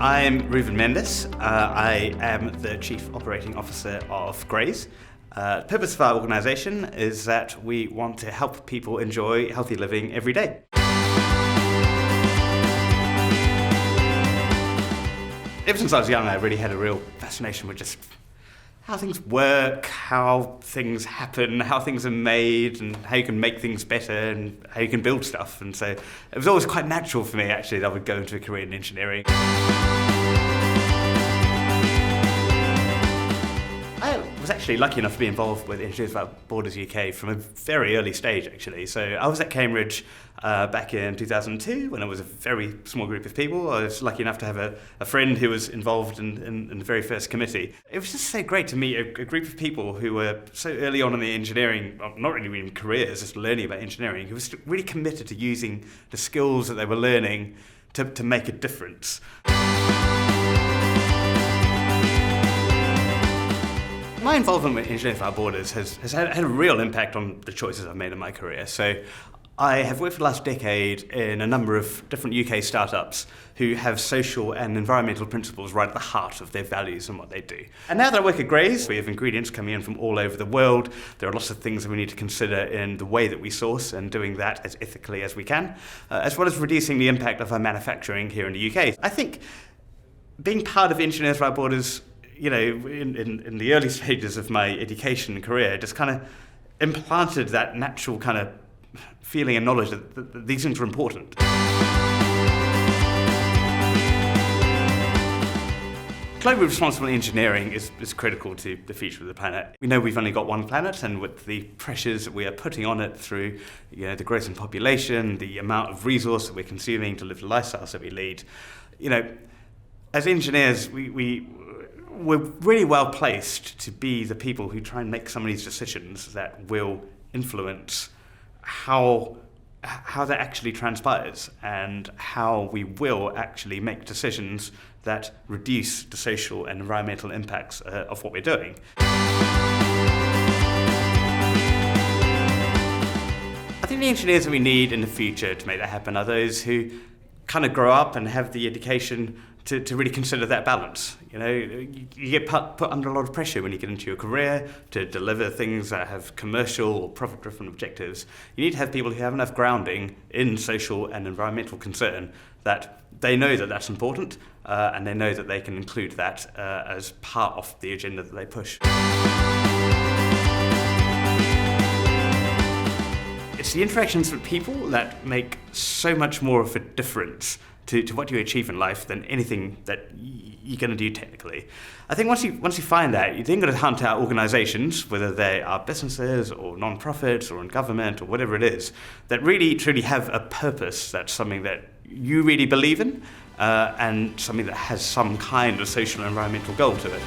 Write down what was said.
I'm Ruvan Mendis. I am the Chief Operating Officer of Graze. The purpose of our organisation is that we want to help people enjoy healthy living every day. Ever since I was young, I really had a real fascination with just how things work, how things happen, how things are made, and how you can make things better, and how you can build stuff. And so it was always quite natural for me, actually, that I would go into a career in engineering. I was actually lucky enough to be involved with Engineers Without Borders UK from a very early stage, actually. So I was at Cambridge back in 2002 when it was a very small group of people. I was lucky enough to have a friend who was involved in the very first committee. It was just so great to meet a group of people who were so early on in the engineering, not really in careers, just learning about engineering, who was really committed to using the skills that they were learning to make a difference. My involvement with Engineers Without Borders has had a real impact on the choices I've made in my career. So I have worked for the last decade in a number of different UK startups who have social and environmental principles right at the heart of their values and what they do. And now that I work at Graze, we have ingredients coming in from all over the world. There are lots of things that we need to consider in the way that we source and doing that as ethically as we can, as well as reducing the impact of our manufacturing here in the UK. I think being part of Engineers Without Borders, you know, in the early stages of my education career, just kind of implanted that natural kind of feeling and knowledge that these things are important. Globally responsible engineering is critical to the future of the planet. We know we've only got one planet, and with the pressures that we are putting on it through, you know, the growth in population, the amount of resource that we're consuming to live the lifestyles that we lead, you know, as engineers, we're really well placed to be the people who try and make some of these decisions that will influence how that actually transpires and how we will actually make decisions that reduce the social and environmental impacts of what we're doing. I think the engineers that we need in the future to make that happen are those who kind of grow up and have the education to really consider that balance. You know, you get put under a lot of pressure when you get into your career to deliver things that have commercial or profit-driven objectives. You need to have people who have enough grounding in social and environmental concern that they know that that's important, and they know that they can include that as part of the agenda that they push. It's the interactions with people that make so much more of a difference to what you achieve in life than anything that you're going to do technically. I think once you find that, you're then going to hunt out organisations, whether they are businesses or non-profits or in government or whatever it is, that really truly have a purpose that's something that you really believe in, and something that has some kind of social and environmental goal to it.